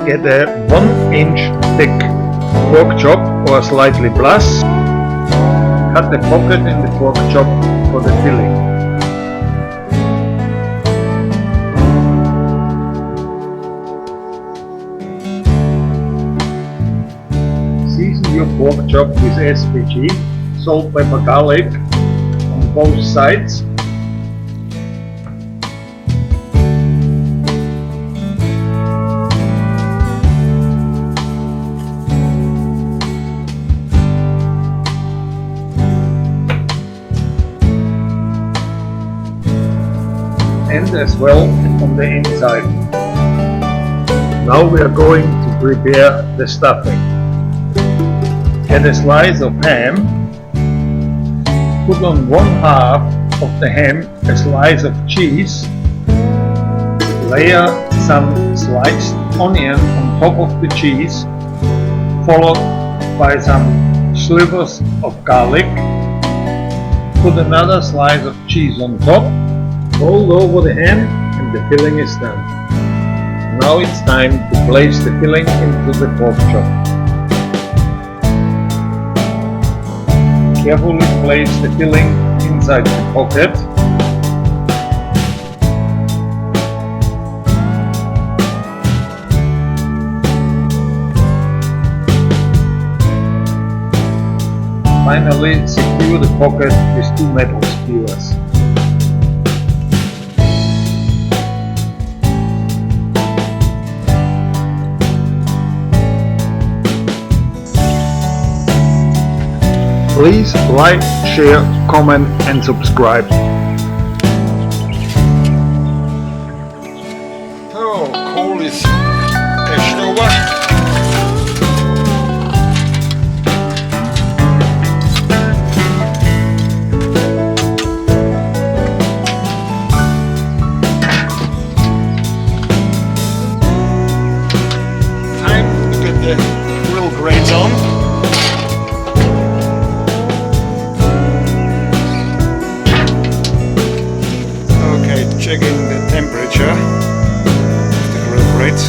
Get a 1-inch thick pork chop or slightly plus. Cut the pocket in the pork chop for the filling. Season your pork chop with SPG, salt, pepper, garlic on both sides. And as well on the inside. Now we are going to prepare the stuffing. Get a slice of ham. Put on 1/2 of the ham a slice of cheese. Layer some sliced onion on top of the cheese, followed by some slivers of garlic. Put another slice of cheese on top. Fold over the ham and the filling is done. Now it's time to place the filling into the pork chop. Carefully place the filling inside the pocket. Finally, secure the pocket with 2 metal skewers. Please like, share, comment and subscribe. So, kool is echt over. Time to get the grill grates on. Checking the temperature of the grill grates.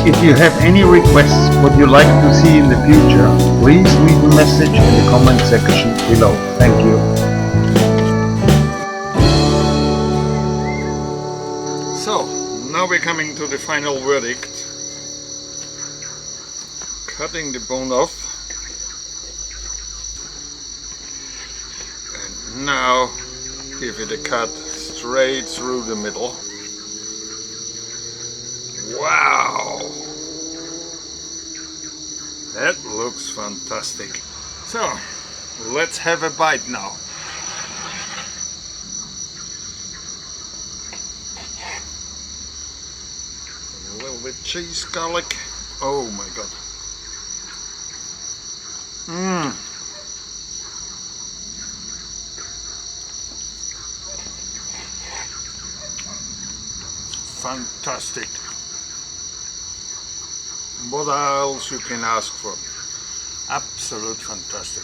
If you have any requests what you'd like to see in the future, please leave a message in the comment section below. Thank you. So, now we're coming to the final verdict. Cutting the bone off. And now give it a cut straight through the middle. Wow! That looks fantastic. So, let's have a bite now. A little bit cheese, garlic. Oh my god. Fantastic. What else you can ask for? Absolute fantastic.